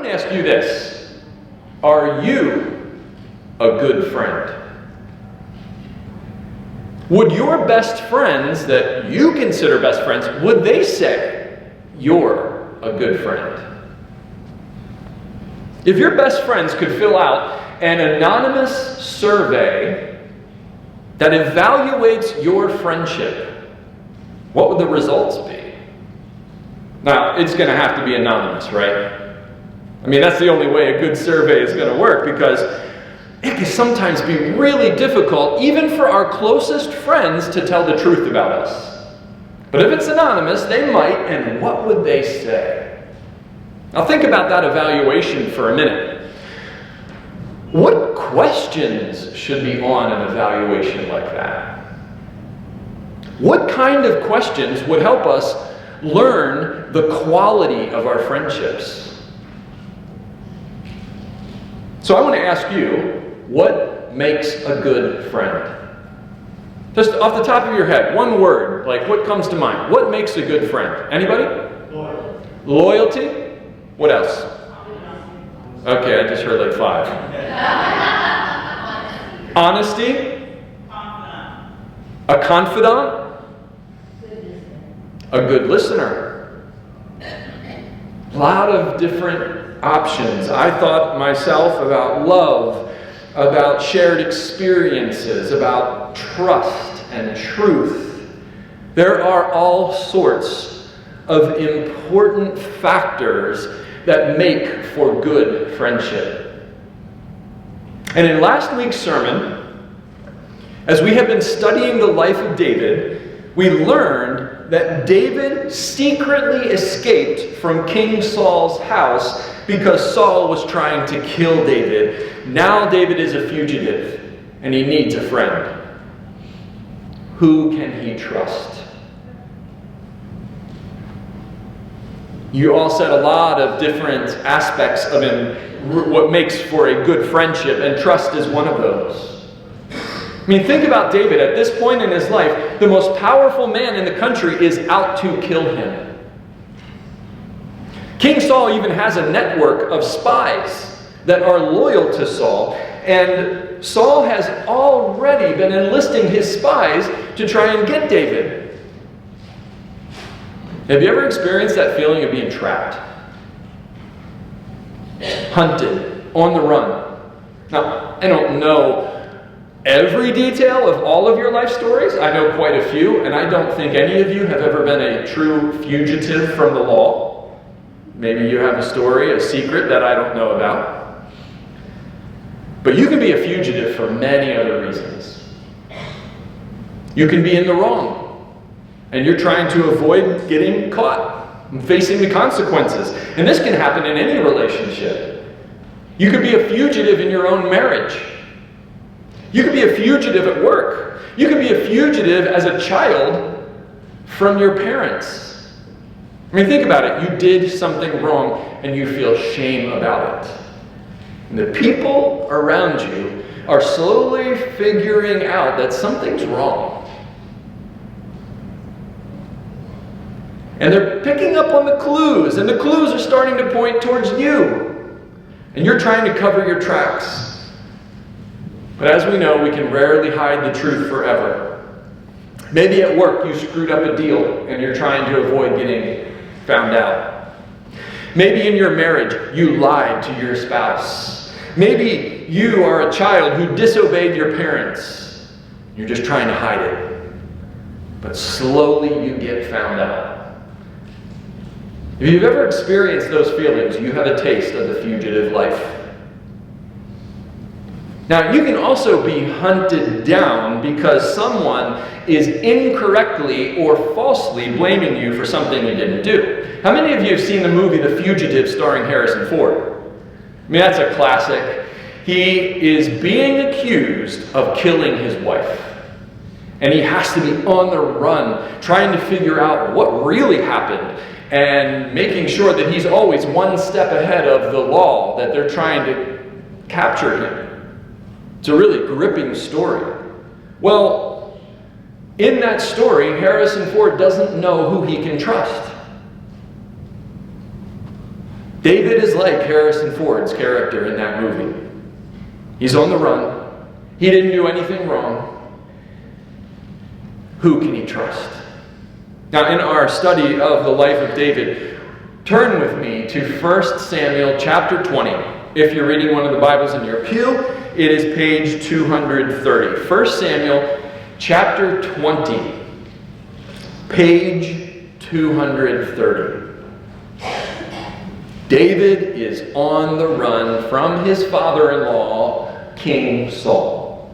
to ask you this. Are you a good friend? Would your best friends that you consider best friends, would they say you're a good friend? If your best friends could fill out an anonymous survey that evaluates your friendship, what would the results be? Now, it's going to have to be anonymous, right? I mean, that's the only way a good survey is going to work, because it can sometimes be really difficult, even for our closest friends, to tell the truth about us. But if it's anonymous, they might, and what would they say? Now think about that evaluation for a minute. What questions should be on an evaluation like that? What kind of questions would help us learn the quality of our friendships? So I want to ask you, what makes a good friend? Just off the top of your head, one word, like what comes to mind? What makes a good friend? Anybody? Loyalty. Loyalty? What else? Okay, I just heard like 5. Honesty? A confidant? A good listener. A lot of different options. I thought myself about love, about shared experiences, about trust and truth. There are all sorts of important factors that make for good friendship. And in last week's sermon, as we have been studying the life of David, we learned that David secretly escaped from King Saul's house because Saul was trying to kill David. Now David is a fugitive, and he needs a friend. Who can he trust? You all said a lot of different aspects of him, what makes for a good friendship, and trust is one of those. I mean, think about David. At this point in his life, the most powerful man in the country is out to kill him. King Saul even has a network of spies that are loyal to Saul, and Saul has already been enlisting his spies to try and get David. Have you ever experienced that feeling of being trapped? Hunted, on the run. Now, I don't know every detail of all of your life stories. I know quite a few, and I don't think any of you have ever been a true fugitive from the law. Maybe you have a story, a secret that I don't know about. But you can be a fugitive for many other reasons. You can be in the wrong, and you're trying to avoid getting caught and facing the consequences. And this can happen in any relationship. You could be a fugitive in your own marriage. You could be a fugitive at work. You could be a fugitive as a child from your parents. I mean, think about it. You did something wrong and you feel shame about it. And the people around you are slowly figuring out that something's wrong. And they're picking up on the clues, and the clues are starting to point towards you. And you're trying to cover your tracks. But as we know, we can rarely hide the truth forever. Maybe at work you screwed up a deal, and you're trying to avoid getting found out. Maybe in your marriage you lied to your spouse. Maybe you are a child who disobeyed your parents. You're just trying to hide it. But slowly you get found out. If you've ever experienced those feelings, you have a taste of the fugitive life. Now, you can also be hunted down because someone is incorrectly or falsely blaming you for something you didn't do. How many of you have seen the movie The Fugitive starring Harrison Ford? I mean, that's a classic. He is being accused of killing his wife. And he has to be on the run, trying to figure out what really happened, and making sure that he's always one step ahead of the law, that they're trying to capture him. It's a really gripping story. Well, in that story, Harrison Ford doesn't know who he can trust. David is like Harrison Ford's character in that movie. He's on the run. He didn't do anything wrong. Who can he trust? Now, in our study of the life of David, turn with me to 1 Samuel chapter 20. If you're reading one of the Bibles in your pew, it is page 230. 1 Samuel chapter 20, page 230. David is on the run from his father-in-law, King Saul.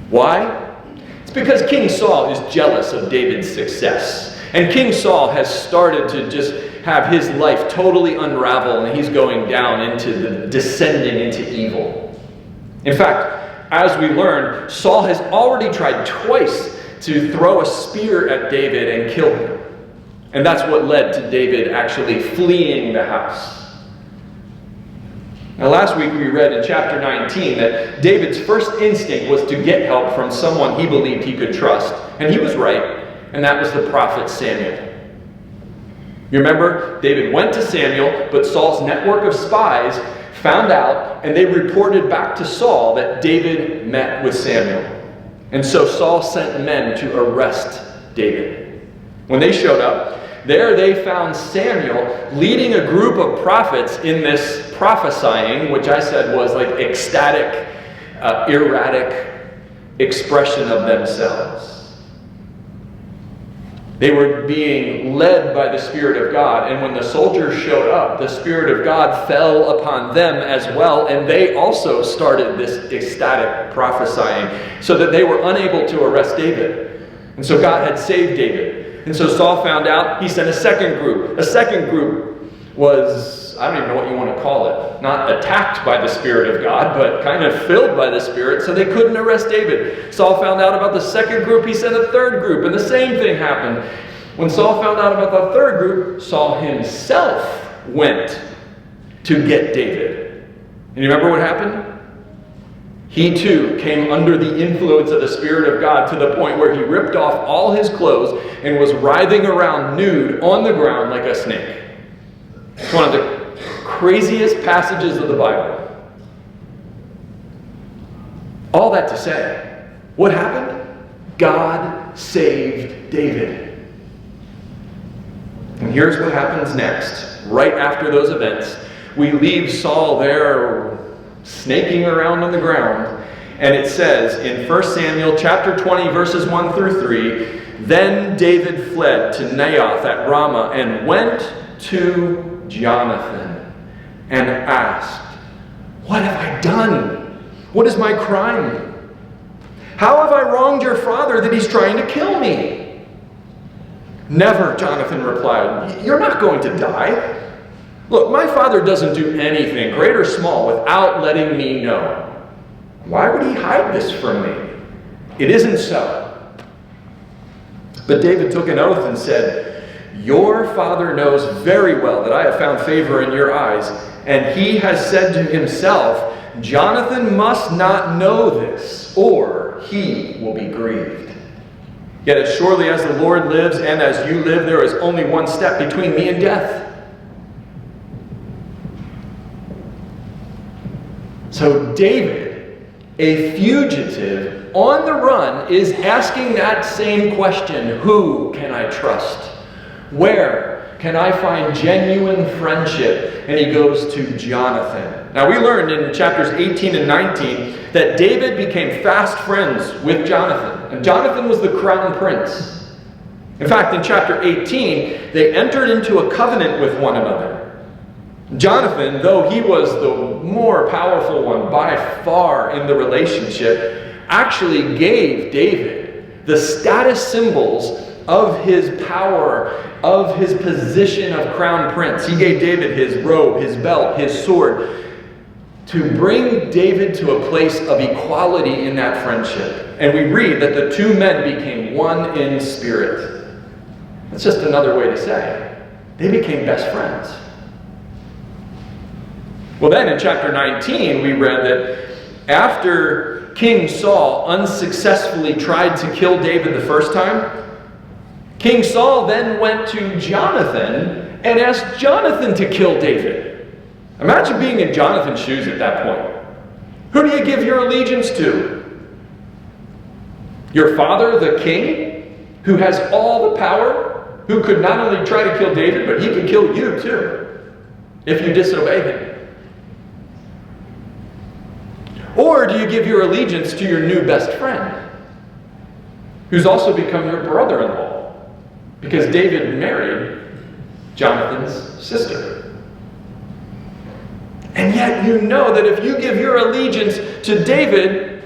Why? It's because King Saul is jealous of David's success. And King Saul has started to just have his life totally unravel, and he's going down into descending into evil. In fact, as we learn, Saul has already tried twice to throw a spear at David and kill him. And that's what led to David actually fleeing the house. Now, last week we read in chapter 19 that David's first instinct was to get help from someone he believed he could trust. And he was right, and that was the prophet Samuel. You remember, David went to Samuel, but Saul's network of spies found out, and they reported back to Saul that David met with Samuel. And so Saul sent men to arrest David. When they showed up, there they found Samuel leading a group of prophets in this prophesying, which I said was like ecstatic, erratic expression of themselves. They were being led by the Spirit of God, and when the soldiers showed up, the Spirit of God fell upon them as well, and they also started this ecstatic prophesying, so that they were unable to arrest David. And so God had saved David. And so Saul found out, he sent a second group. A second group was, I don't even know what you want to call it, not attacked by the Spirit of God, but kind of filled by the Spirit, so they couldn't arrest David. Saul found out about the second group, he sent a third group, and the same thing happened. When Saul found out about the third group, Saul himself went to get David. And you remember what happened? He too came under the influence of the Spirit of God to the point where he ripped off all his clothes and was writhing around nude on the ground like a snake. It's one of the craziest passages of the Bible. All that to say, what happened? God saved David. And here's what happens next. Right after those events, we leave Saul there snaking around on the ground, and it says in 1 Samuel chapter 20 verses 1 through 3, then David fled to Naioth at Ramah and went to Jonathan and asked, what have I done? What is my crime? How have I wronged your father that he's trying to kill me? Never, Jonathan replied. You're not going to die. Look, my father doesn't do anything, great or small, without letting me know. Why would he hide this from me? It isn't so. But David took an oath and said, your father knows very well that I have found favor in your eyes, and he has said to himself, Jonathan must not know this, or he will be grieved. Yet as surely as the Lord lives and as you live, there is only one step between me and death. So David, a fugitive on the run, is asking that same question. Who can I trust? Where can I find genuine friendship? And he goes to Jonathan. Now we learned in chapters 18 and 19 that David became fast friends with Jonathan. And Jonathan was the crown prince. In fact, in chapter 18, they entered into a covenant with one another. Jonathan, though he was the more powerful one by far in the relationship, actually gave David the status symbols of his power, of his position of crown prince. He gave David his robe, his belt, his sword, to bring David to a place of equality in that friendship. And we read that the two men became one in spirit. That's just another way to say they became best friends. Well, then in chapter 19, we read that after King Saul unsuccessfully tried to kill David the first time, King Saul then went to Jonathan and asked Jonathan to kill David. Imagine being in Jonathan's shoes at that point. Who do you give your allegiance to? Your father, the king, who has all the power, who could not only try to kill David, but he could kill you too, if you disobey him. Or do you give your allegiance to your new best friend, who's also become your brother-in-law, because David married Jonathan's sister? And yet you know that if you give your allegiance to David,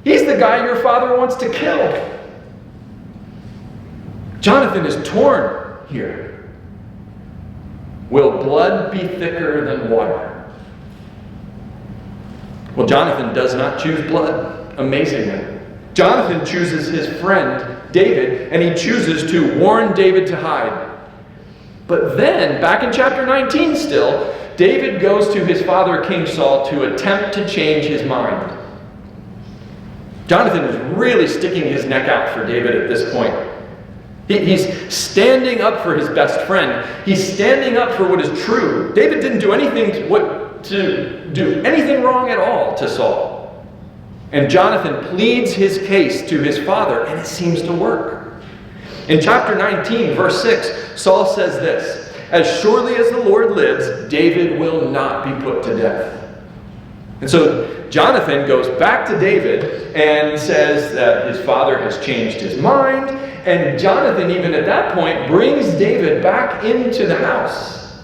he's the guy your father wants to kill. Jonathan is torn here. Will blood be thicker than water? Well, Jonathan does not choose blood, amazingly. Jonathan chooses his friend, David, and he chooses to warn David to hide. But then, back in chapter 19 still, David goes to his father, King Saul, to attempt to change his mind. Jonathan is really sticking his neck out for David at this point. He's standing up for his best friend. He's standing up for what is true. David didn't do anything wrong at all to Saul. And Jonathan pleads his case to his father, and it seems to work. In chapter 19, verse 6, Saul says this, "As surely as the Lord lives, David will not be put to death." And so Jonathan goes back to David and says that his father has changed his mind. And Jonathan, even at that point, brings David back into the house,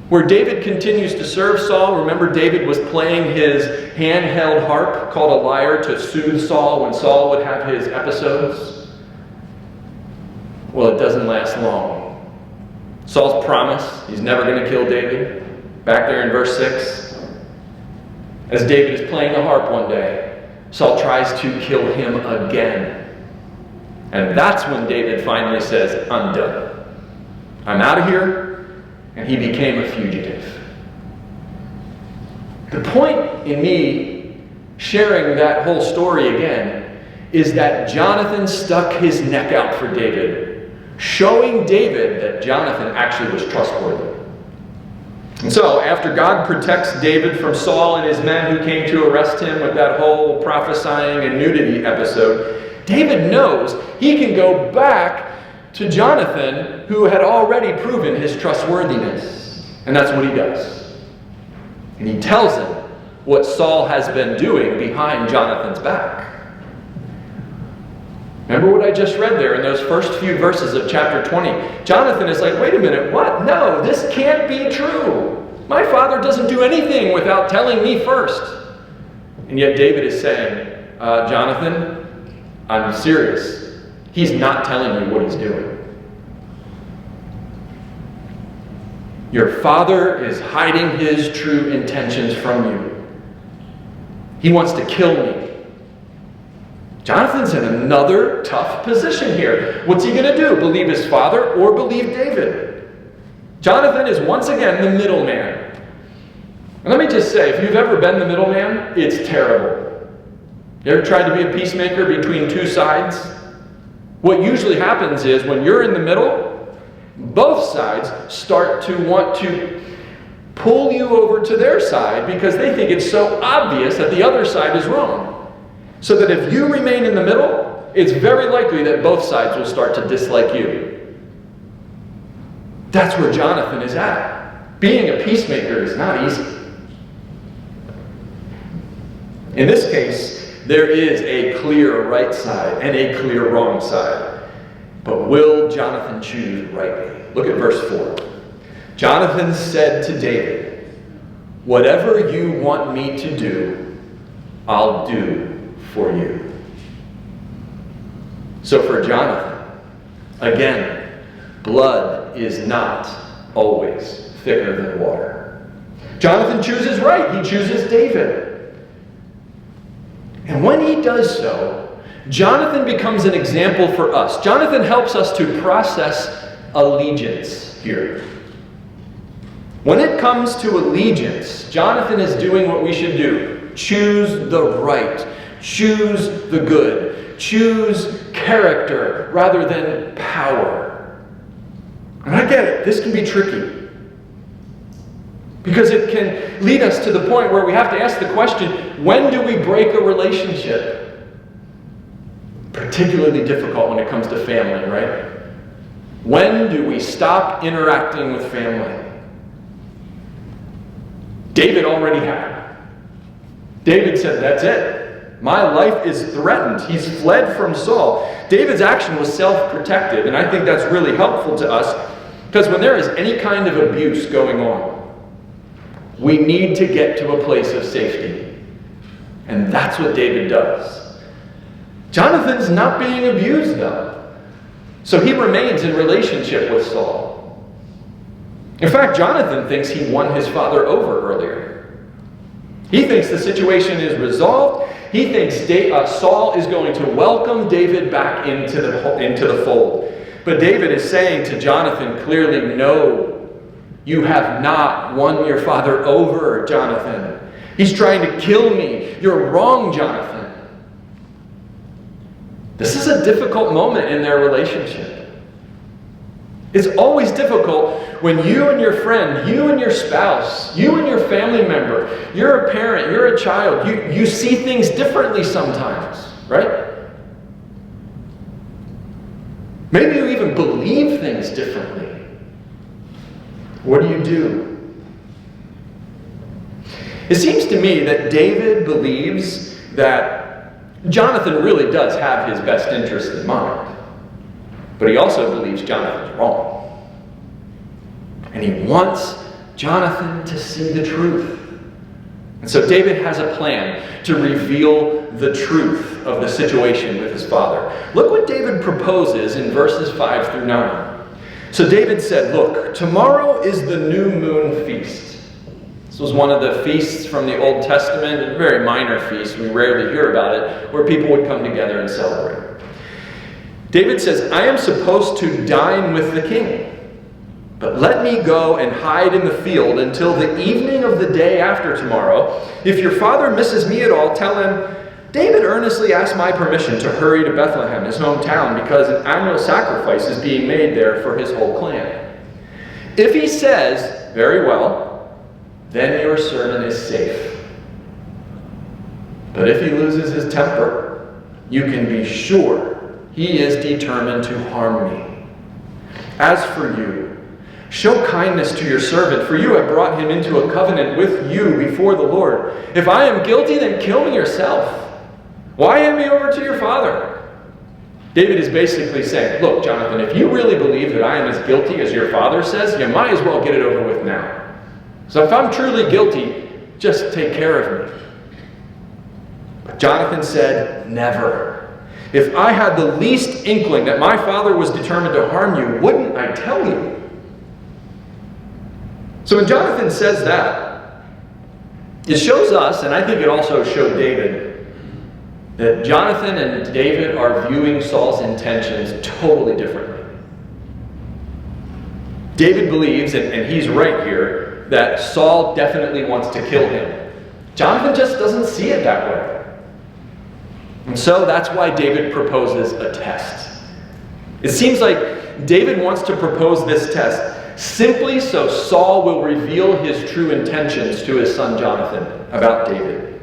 where David continues to serve Saul. Remember, David was playing his handheld harp called a lyre to soothe Saul when Saul would have his episodes. Well, it doesn't last long. Saul's promise, he's never going to kill David, back there in verse 6. As David is playing the harp one day, Saul tries to kill him again. And that's when David finally says, "I'm done. I'm out of here." And he became a fugitive. The point in me sharing that whole story again is that Jonathan stuck his neck out for David, showing David that Jonathan actually was trustworthy. And so, after God protects David from Saul and his men who came to arrest him with that whole prophesying and nudity episode, David knows he can go back to Jonathan, who had already proven his trustworthiness. And that's what he does. And he tells him what Saul has been doing behind Jonathan's back. Remember what I just read there in those first few verses of chapter 20. Jonathan is like, wait a minute, what? No, this can't be true. My father doesn't do anything without telling me first. And yet David is saying, Jonathan, I'm serious. He's not telling you what he's doing. Your father is hiding his true intentions from you. He wants to kill me. Jonathan's in another tough position here. What's he going to do? Believe his father or believe David? Jonathan is once again the middleman. And let me just say, if you've ever been the middleman, it's terrible. You ever tried to be a peacemaker between two sides? What usually happens is when you're in the middle, both sides start to want to pull you over to their side because they think it's so obvious that the other side is wrong. So that if you remain in the middle, it's very likely that both sides will start to dislike you. That's where Jonathan is at. Being a peacemaker is not easy. In this case, there is a clear right side and a clear wrong side. But will Jonathan choose rightly? Look at verse 4. Jonathan said to David, "Whatever you want me to do, I'll do for you." So for Jonathan, again, blood is not always thicker than water. Jonathan chooses right. He chooses David. And when he does so, Jonathan becomes an example for us. Jonathan helps us to process allegiance here. When it comes to allegiance, Jonathan is doing what we should do. Choose the right. Choose the good. Choose character rather than power. And I get it, this can be tricky. Because it can lead us to the point where we have to ask the question, when do we break a relationship? Particularly difficult when it comes to family, right? When do we stop interacting with family? David already had. David said, that's it. My life is threatened. He's fled from Saul. David's action was self-protective, and I think that's really helpful to us, because when there is any kind of abuse going on, we need to get to a place of safety. And that's what David does. Jonathan's not being abused, though. So he remains in relationship with Saul. In fact, Jonathan thinks he won his father over earlier. He thinks the situation is resolved. He thinks Saul is going to welcome David back into the fold. But David is saying to Jonathan clearly, no, you have not won your father over, Jonathan. He's trying to kill me. You're wrong, Jonathan. This is a difficult moment in their relationship. It's always difficult when you and your friend, you and your spouse, you and your family member, you're a parent, you're a child, you see things differently sometimes, right? Maybe you even believe things differently. What do? It seems to me that David believes that Jonathan really does have his best interest in mind. But he also believes Jonathan's wrong. And he wants Jonathan to see the truth. And so David has a plan to reveal the truth of the situation with his father. Look what David proposes in verses 5 through 9. So David said, look, tomorrow is the new moon feast. This was one of the feasts from the Old Testament, a very minor feast. We rarely hear about it, where people would come together and celebrate. David says, I am supposed to dine with the king, but let me go and hide in the field until the evening of the day after tomorrow. If your father misses me at all, tell him, David earnestly asked my permission to hurry to Bethlehem, his hometown, because an annual sacrifice is being made there for his whole clan. If he says, very well, then your servant is safe. But if he loses his temper, you can be sure he is determined to harm me. As for you, show kindness to your servant, for you have brought him into a covenant with you before the Lord. If I am guilty, then kill me yourself. Why hand me over to your father? David is basically saying, look, Jonathan, if you really believe that I am as guilty as your father says, you might as well get it over with now. So if I'm truly guilty, just take care of me. But Jonathan said, never. If I had the least inkling that my father was determined to harm you, wouldn't I tell you? So when Jonathan says that, it shows us, and I think it also showed David, that Jonathan and David are viewing Saul's intentions totally differently. David believes, and he's right here, that Saul definitely wants to kill him. Jonathan just doesn't see it that way. And so that's why David proposes a test. It seems like David wants to propose this test simply so Saul will reveal his true intentions to his son Jonathan about David.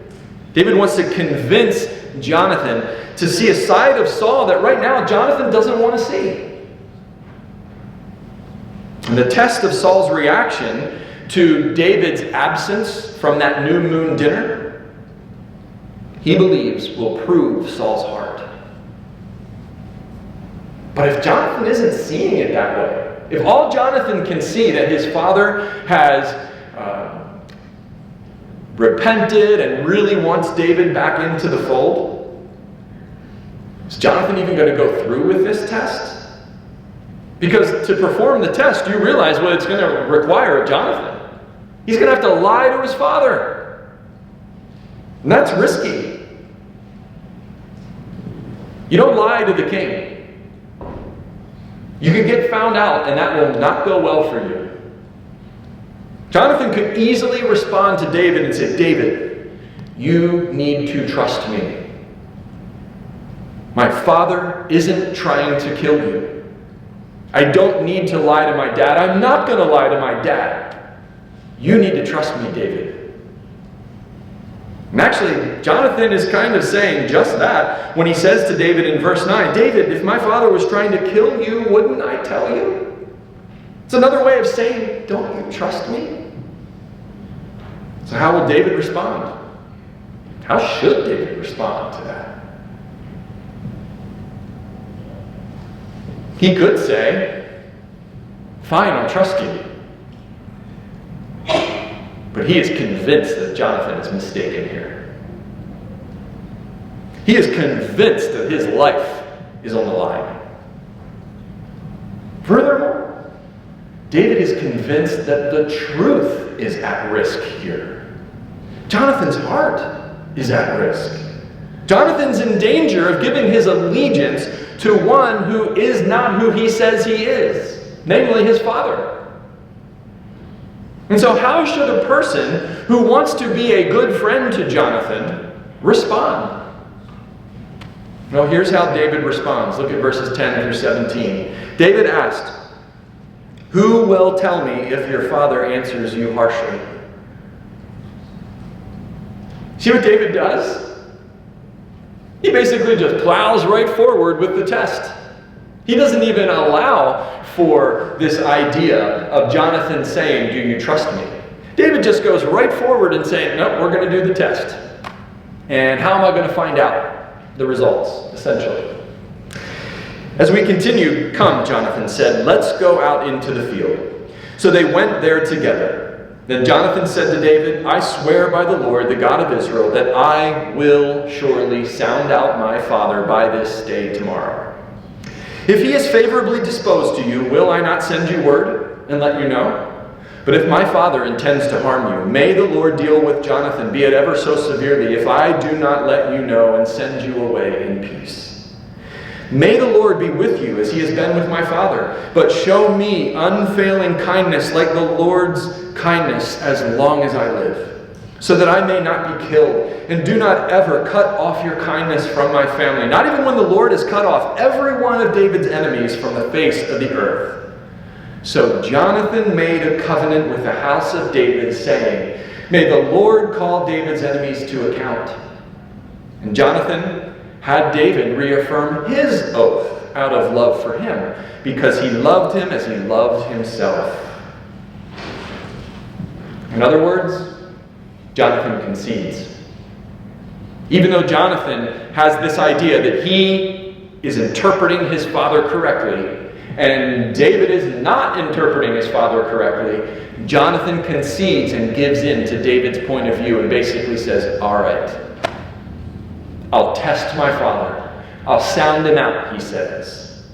David wants to convince Jonathan to see a side of Saul that right now Jonathan doesn't want to see. And the test of Saul's reaction to David's absence from that new moon dinner, he believes will prove Saul's heart. But if Jonathan isn't seeing it that way, if all Jonathan can see that his father has repented and really wants David back into the fold, is Jonathan even going to go through with this test? Because to perform the test, you realize what it's going to require of Jonathan. He's going to have to lie to his father. And that's risky. You don't lie to the king. You can get found out, and that will not go well for you. Jonathan could easily respond to David and say, David, you need to trust me. My father isn't trying to kill you. I don't need to lie to my dad. I'm not going to lie to my dad. You need to trust me, David. And actually, Jonathan is kind of saying just that when he says to David in verse 9, David, if my father was trying to kill you, wouldn't I tell you? It's another way of saying, don't you trust me? So how will David respond? How should David respond to that? He could say, fine, I'll trust you. But he is convinced that Jonathan is mistaken here. He is convinced that his life is on the line. Furthermore, David is convinced that the truth is at risk here. Jonathan's heart is at risk. Jonathan's in danger of giving his allegiance to one who is not who he says he is, namely his father. And so how should a person who wants to be a good friend to Jonathan respond? Well, here's how David responds. Look at verses 10 through 17. David asked, who will tell me if your father answers you harshly? See what David does? He basically just plows right forward with the test. He doesn't even allow for this idea of Jonathan saying, do you trust me? David just goes right forward and saying, no, we're going to do the test. And how am I going to find out the results, essentially? As we continue, come, Jonathan said, let's go out into the field. So they went there together. Then Jonathan said to David, I swear by the Lord, the God of Israel, that I will surely sound out my father by this day tomorrow. If he is favorably disposed to you, will I not send you word and let you know? But if my father intends to harm you, may the Lord deal with Jonathan, be it ever so severely, if I do not let you know and send you away in peace. May the Lord be with you as he has been with my father, but show me unfailing kindness like the Lord's kindness as long as I live, so that I may not be killed, and do not ever cut off your kindness from my family, not even when the Lord has cut off every one of David's enemies from the face of the earth. So Jonathan made a covenant with the house of David, saying, may the Lord call David's enemies to account. And Jonathan had David reaffirm his oath out of love for him, because he loved him as he loved himself. In other words, Jonathan concedes. Even though Jonathan has this idea that he is interpreting his father correctly, and David is not interpreting his father correctly, Jonathan concedes and gives in to David's point of view and basically says, all right, I'll test my father. I'll sound him out, he says.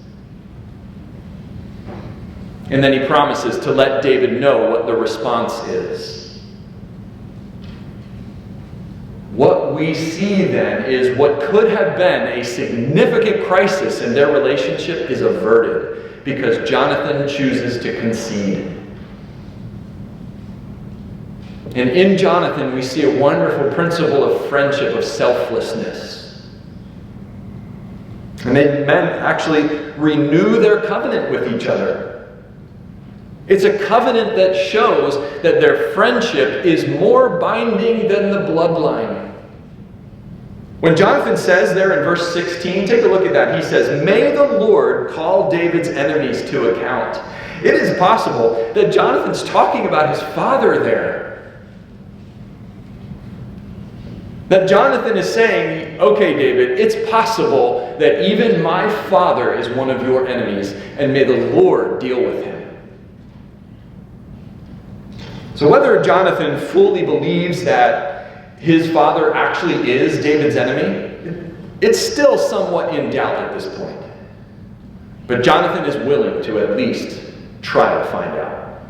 And then he promises to let David know what the response is. What we see then is what could have been a significant crisis in their relationship is averted because Jonathan chooses to concede. And in Jonathan, we see a wonderful principle of friendship, of selflessness. And men actually renew their covenant with each other. It's a covenant that shows that their friendship is more binding than the bloodline. When Jonathan says there in verse 16, take a look at that. He says, may the Lord call David's enemies to account. It is possible that Jonathan's talking about his father there. That Jonathan is saying, okay, David, it's possible that even my father is one of your enemies, and may the Lord deal with him. So whether Jonathan fully believes that his father actually is David's enemy, it's still somewhat in doubt at this point. But Jonathan is willing to at least try to find out.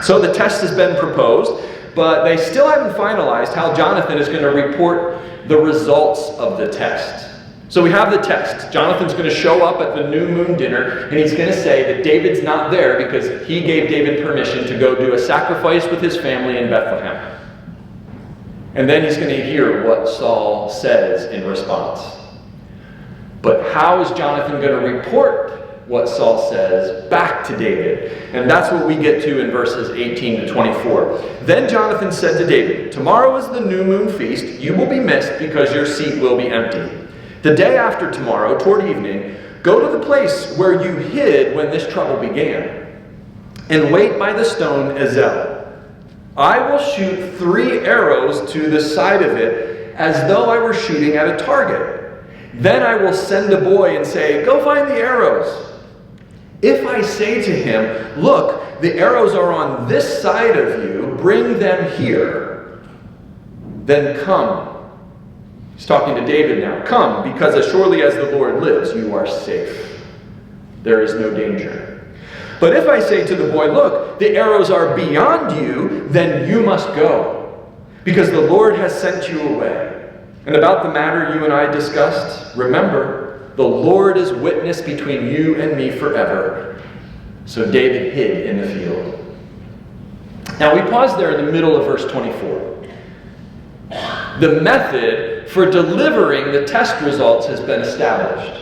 So the test has been proposed, but they still haven't finalized how Jonathan is going to report the results of the test. So we have the test. Jonathan's going to show up at the new moon dinner, and he's going to say that David's not there because he gave David permission to go do a sacrifice with his family in Bethlehem. And then he's going to hear what Saul says in response. But how is Jonathan going to report what Saul says back to David. And that's what we get to in verses 18 to 24. Then Jonathan said to David, "Tomorrow is the new moon feast. You will be missed because your seat will be empty. The day after tomorrow, toward evening, go to the place where you hid when this trouble began, and wait by the stone Ezel. I will shoot 3 arrows to the side of it as though I were shooting at a target. Then I will send a boy and say, 'Go find the arrows.' If I say to him, 'Look, the arrows are on this side of you, bring them here,' then come." He's talking to David now. "Come, because as surely as the Lord lives, you are safe. There is no danger. But if I say to the boy, 'Look, the arrows are beyond you,' then you must go, because the Lord has sent you away. And about the matter you and I discussed, remember, the Lord is witness between you and me forever." So David hid in the field." Now we pause there in the middle of verse 24. The method for delivering the test results has been established.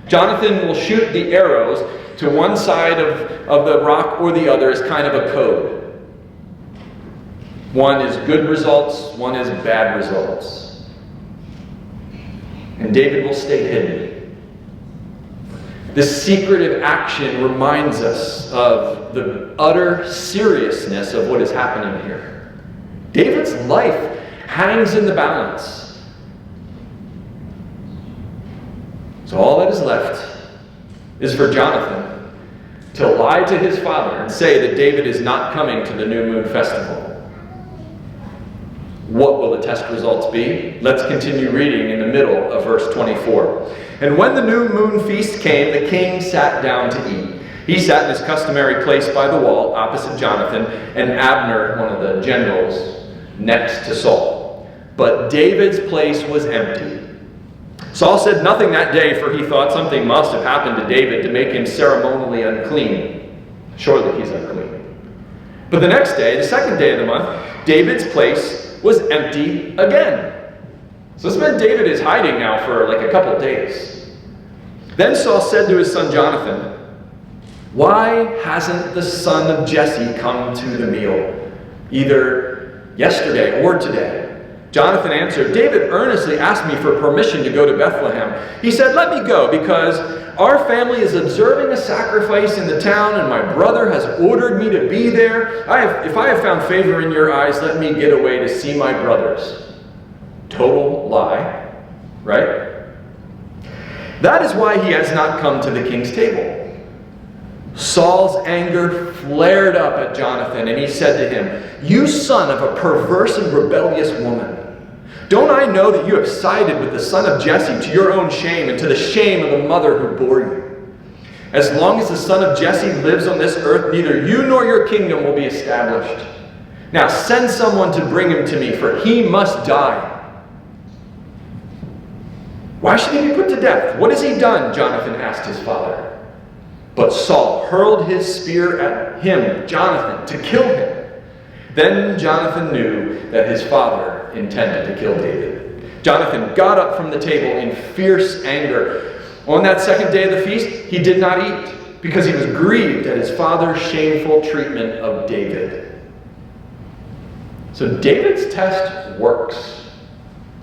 Jonathan will shoot the arrows to one side of the rock or the other as kind of a code. One is good results, one is bad results. And David will stay hidden. This secretive action reminds us of the utter seriousness of what is happening here. David's life hangs in the balance. So all that is left is for Jonathan to lie to his father and say that David is not coming to the New Moon Festival. What will the test results be? Let's continue reading in the middle of verse 24. "And when the new moon feast came, the king sat down to eat. He sat in his customary place by the wall, opposite Jonathan, and Abner, one of the generals, next to Saul. But David's place was empty. Saul said nothing that day, for he thought something must have happened to David to make him ceremonially unclean. Surely he's unclean. But the next day, the second day of the month, David's place was empty again." So this meant David is hiding now for like a couple days. Then Saul said to his son Jonathan, "Why hasn't the son of Jesse come to the meal, either yesterday or today?" Jonathan answered, "David earnestly asked me for permission to go to Bethlehem. He said, 'Let me go, because our family is observing a sacrifice in the town, and my brother has ordered me to be there. If I have found favor in your eyes, let me get away to see my brothers.'" Total lie, right? "That is why he has not come to the king's table." Saul's anger flared up at Jonathan, and he said to him, "You son of a perverse and rebellious woman, don't I know that you have sided with the son of Jesse to your own shame and to the shame of the mother who bore you? As long as the son of Jesse lives on this earth, neither you nor your kingdom will be established. Now send someone to bring him to me, for he must die." "Why should he be put to death? What has he done?" Jonathan asked his father. But Saul hurled his spear at him, Jonathan, to kill him. Then Jonathan knew that his father intended to kill David. Jonathan got up from the table in fierce anger. On that second day of the feast, he did not eat, because he was grieved at his father's shameful treatment of David. So David's test works.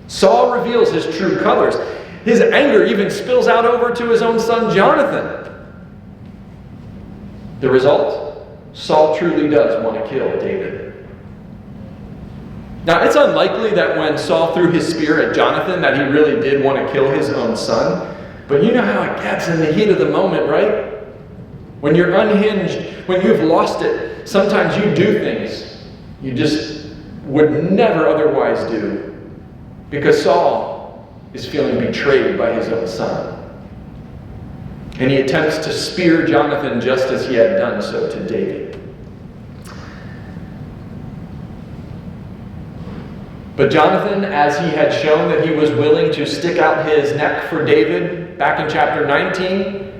Saul reveals his true colors. His anger even spills out over to his own son Jonathan. The result? Saul truly does want to kill David. Now, it's unlikely that when Saul threw his spear at Jonathan that he really did want to kill his own son. But you know how it gets in the heat of the moment, right? When you're unhinged, when you've lost it, sometimes you do things you just would never otherwise do. Because Saul is feeling betrayed by his own son. And he attempts to spear Jonathan just as he had done so to David. But Jonathan, as he had shown that he was willing to stick out his neck for David back in chapter 19,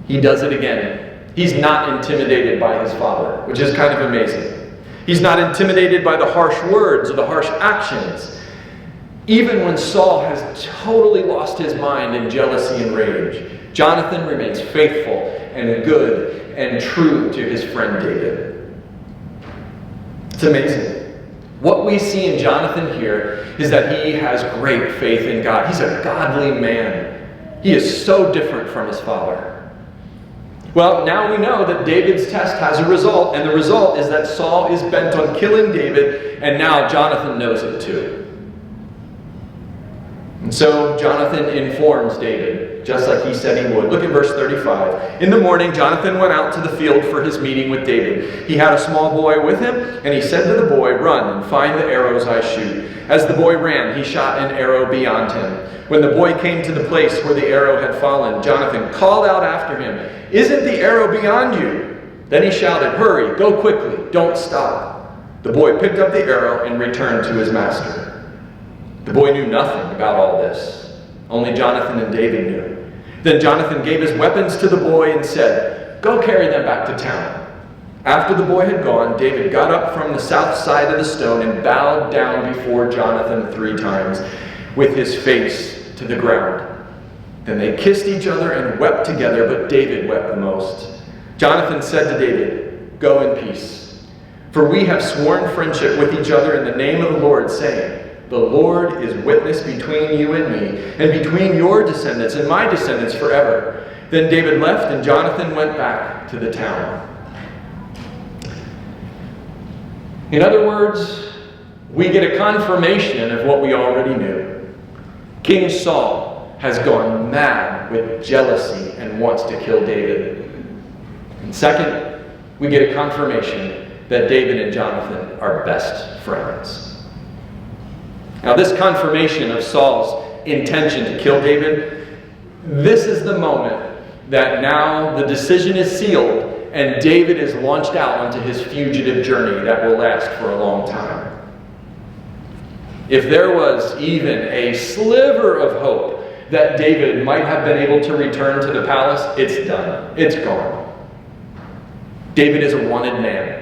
he does it again. He's not intimidated by his father, which is kind of amazing. He's not intimidated by the harsh words or the harsh actions. Even when Saul has totally lost his mind in jealousy and rage, Jonathan remains faithful and good and true to his friend David. It's amazing. What we see in Jonathan here is that he has great faith in God. He's a godly man. He is so different from his father. Well, now we know that David's test has a result, and the result is that Saul is bent on killing David, and now Jonathan knows it too. And so Jonathan informs David, just like he said he would. Look at verse 35. In the morning, Jonathan went out to the field for his meeting with David. He had a small boy with him, and he said to the boy, "Run and find the arrows I shoot." As the boy ran, he shot an arrow beyond him. When the boy came to the place where the arrow had fallen, Jonathan called out after him, "Isn't the arrow beyond you?" Then he shouted, "Hurry, go quickly, don't stop." The boy picked up the arrow and returned to his master. The boy knew nothing about all this. Only Jonathan and David knew. Then Jonathan gave his weapons to the boy and said, "Go carry them back to town." After the boy had gone, David got up from the south side of the stone and bowed down before Jonathan 3 times with his face to the ground. Then they kissed each other and wept together, but David wept the most. Jonathan said to David, "Go in peace, for we have sworn friendship with each other in the name of the Lord, saying, 'The Lord is witness between you and me, and between your descendants and my descendants forever.'" Then David left, and Jonathan went back to the town. In other words, we get a confirmation of what we already knew. King Saul has gone mad with jealousy and wants to kill David. And second, we get a confirmation that David and Jonathan are best friends. Now, this confirmation of Saul's intention to kill David, this is the moment that now the decision is sealed and David is launched out onto his fugitive journey that will last for a long time. If there was even a sliver of hope that David might have been able to return to the palace, it's done. It's gone. David is a wanted man.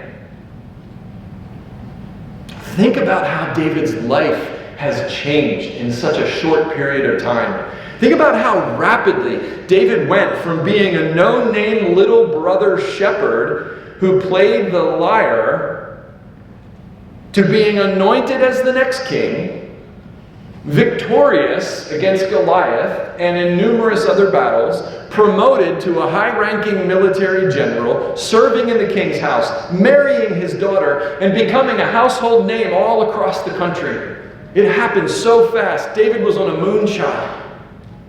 Think about how David's life has changed in such a short period of time. Think about how rapidly David went from being a no-name little brother shepherd who played the lyre to being anointed as the next king, victorious against Goliath and in numerous other battles, promoted to a high-ranking military general, serving in the king's house, marrying his daughter, and becoming a household name all across the country. It happened so fast. David was on a moonshot.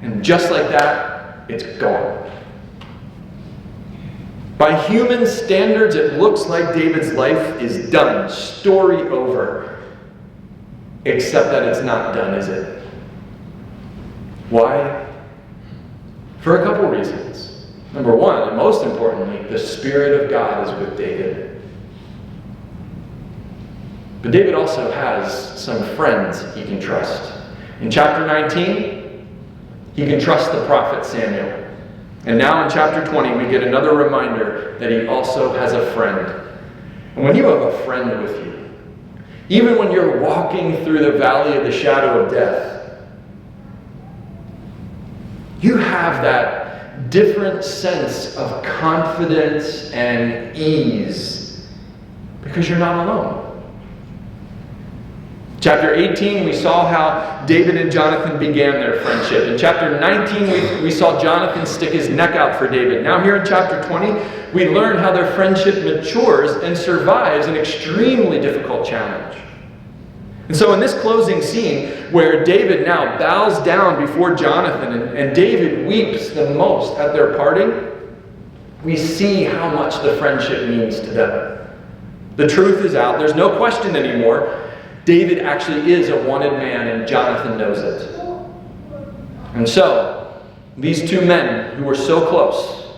And just like that, it's gone. By human standards, it looks like David's life is done. Story over. Except that it's not done, is it? Why? For a couple reasons. Number one, and most importantly, the Spirit of God is with David. But David also has some friends he can trust. In chapter 19, he can trust the prophet Samuel. And now in chapter 20, we get another reminder that he also has a friend. And when you have a friend with you, even when you're walking through the valley of the shadow of death, you have that different sense of confidence and ease because you're not alone. Chapter 18, we saw how David and Jonathan began their friendship. In chapter 19, we saw Jonathan stick his neck out for David. Now here in chapter 20, we learn how their friendship matures and survives an extremely difficult challenge. And so in this closing scene, where David now bows down before Jonathan and David weeps the most at their parting, we see how much the friendship means to them. The truth is out. There's no question anymore. David actually is a wanted man, and Jonathan knows it. And so, these two men who were so close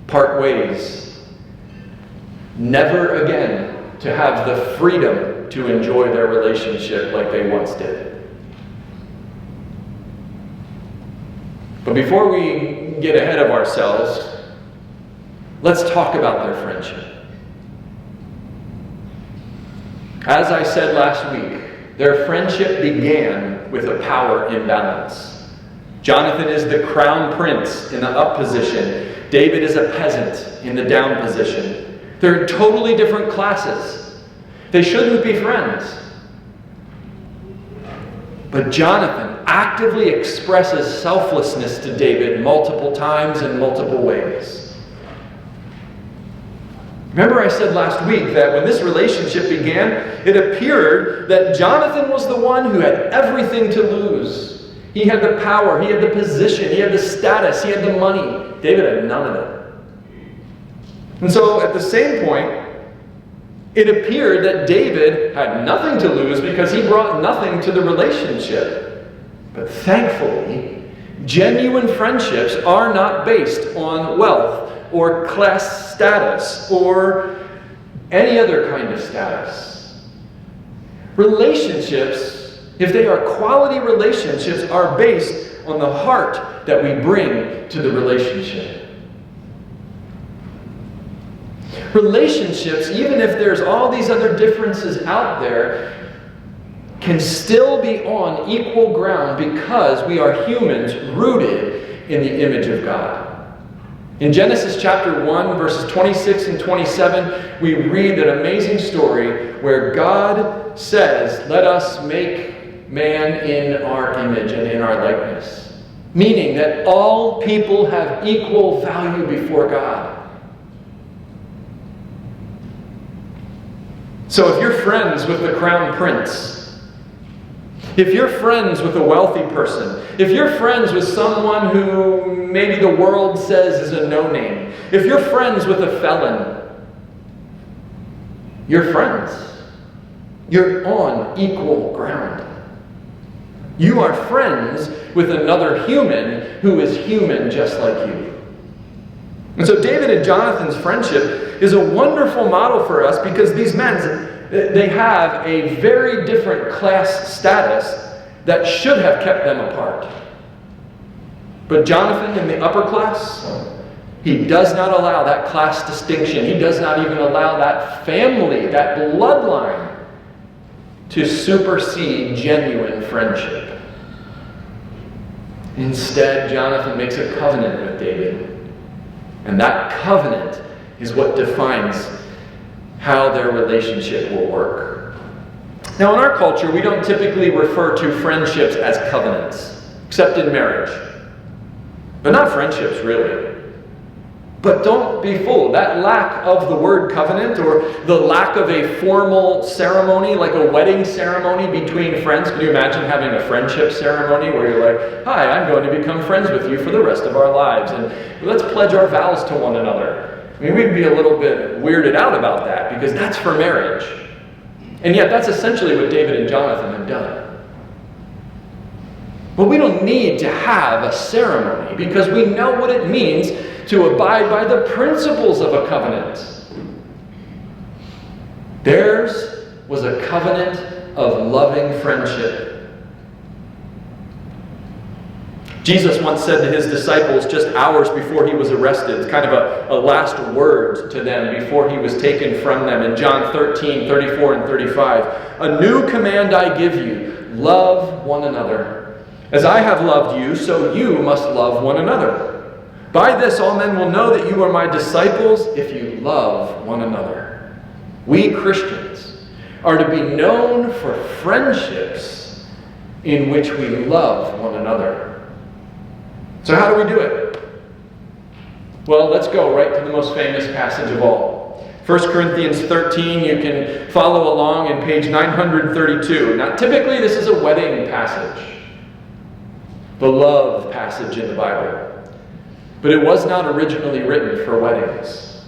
part ways, never again to have the freedom to enjoy their relationship like they once did. But before we get ahead of ourselves, let's talk about their friendship. As I said last week, their friendship began with a power imbalance. Jonathan is the crown prince in the up position. David is a peasant in the down position. They're totally different classes. They shouldn't be friends. But Jonathan actively expresses selflessness to David multiple times in multiple ways. Remember I said last week that when this relationship began, it appeared that Jonathan was the one who had everything to lose. He had the power, he had the position, he had the status, he had the money. David had none of it. And so at the same point, it appeared that David had nothing to lose because he brought nothing to the relationship. But thankfully, genuine friendships are not based on wealth or class status or any other kind of status. Relationships, if they are quality relationships, are based on the heart that we bring to the relationship. Relationships, even if there's all these other differences out there, can still be on equal ground because we are humans rooted in the image of God. In Genesis chapter 1, verses 26 and 27, we read an amazing story where God says, "Let us make man in our image and in our likeness." Meaning that all people have equal value before God. So if you're friends with the crown prince, if you're friends with a wealthy person, if you're friends with someone who maybe the world says is a no-name, if you're friends with a felon, you're friends. You're on equal ground. You are friends with another human who is human just like you. And so David and Jonathan's friendship is a wonderful model for us because these men, they have a very different class status that should have kept them apart. But Jonathan in the upper class, he does not allow that class distinction. He does not even allow that family, that bloodline, to supersede genuine friendship. Instead, Jonathan makes a covenant with David. And that covenant is what defines how their relationship will work. Now, in our culture, we don't typically refer to friendships as covenants, except in marriage. But not friendships, really. But don't be fooled. That lack of the word covenant or the lack of a formal ceremony, like a wedding ceremony between friends. Can you imagine having a friendship ceremony where you're like, "Hi, I'm going to become friends with you for the rest of our lives, and let's pledge our vows to one another." I mean, we'd be a little bit weirded out about that because that's for marriage. And yet that's essentially what David and Jonathan have done. But we don't need to have a ceremony because we know what it means to abide by the principles of a covenant. Theirs was a covenant of loving friendship. Jesus once said to his disciples just hours before he was arrested, kind of a last word to them before he was taken from them in John 13, 34 and 35. "A new command I give you, love one another. As I have loved you, so you must love one another. By this all men will know that you are my disciples if you love one another." We Christians are to be known for friendships in which we love one another. So how do we do it? Well, let's go right to the most famous passage of all. 1 Corinthians 13, you can follow along in page 932. Now, typically this is a wedding passage, the love passage in the Bible. But it was not originally written for weddings.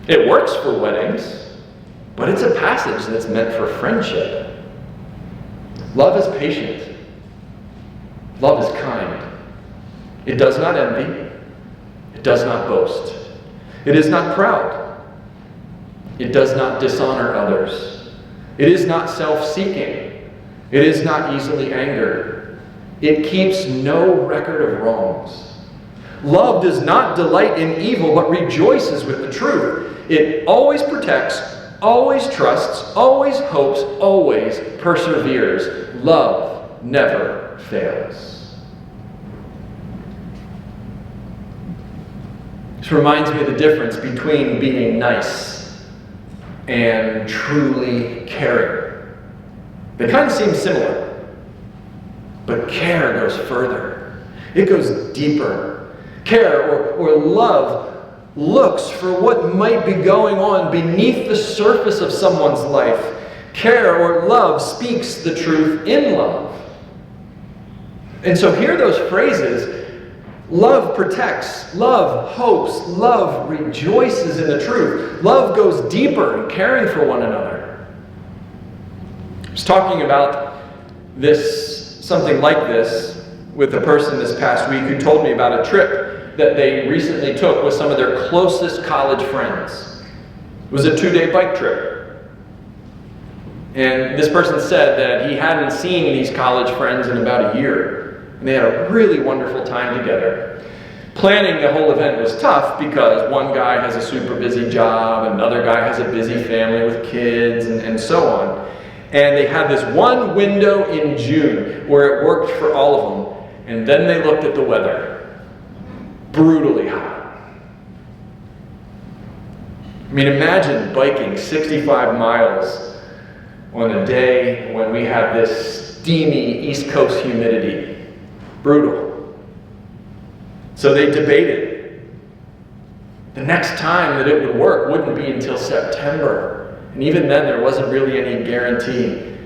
It works for weddings, but it's a passage that's meant for friendship. Love is patient. Love is kind. It does not envy. It does not boast. It is not proud. It does not dishonor others. It is not self-seeking. It is not easily angered. It keeps no record of wrongs. Love does not delight in evil, but rejoices with the truth. It always protects, always trusts, always hopes, always perseveres. Love never fails. This reminds me of the difference between being nice and truly caring. They kind of seem similar, but care goes further. It goes deeper. Care or love looks for what might be going on beneath the surface of someone's life. Care or love speaks the truth in love. And so hear those phrases. Love protects, love hopes, love rejoices in the truth. Love goes deeper in caring for one another. I was talking about something like this, with a person this past week who told me about a trip that they recently took with some of their closest college friends. It was a 2-day bike trip. And this person said that he hadn't seen these college friends in about a year. And they had a really wonderful time together. Planning the whole event was tough because one guy has a super busy job, another guy has a busy family with kids, and so on. And they had this one window in June where it worked for all of them. And then they looked at the weather. Brutally hot. I mean, imagine biking 65 miles on a day when we have this steamy East Coast humidity. Brutal. So they debated. The next time that it would work wouldn't be until September. And even then, there wasn't really any guarantee.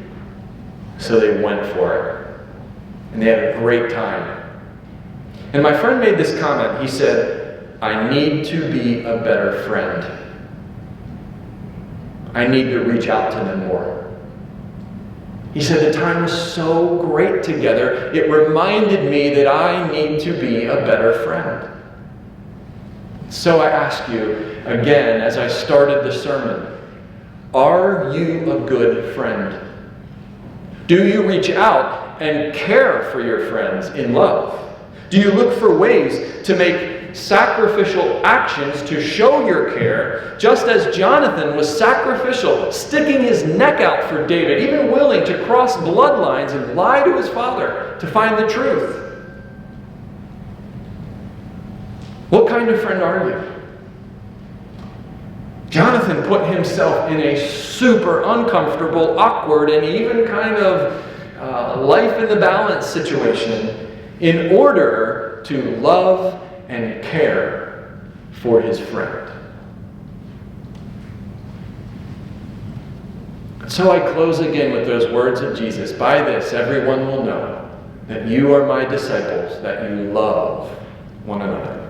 So they went for it. And they had a great time. And my friend made this comment. He said, I need to be a better friend. I need to reach out to them more. He said the time was so great together, it reminded me that I need to be a better friend. So I ask you again, as I started the sermon, are you a good friend? Do you reach out and care for your friends in love? Do you look for ways to make sacrificial actions to show your care, just as Jonathan was sacrificial, sticking his neck out for David, even willing to cross bloodlines and lie to his father to find the truth? What kind of friend are you? Jonathan put himself in a super uncomfortable, awkward, and even kind of life in the balance situation in order to love and care for his friend. So I close again with those words of Jesus. By this, everyone will know that you are my disciples, that you love one another.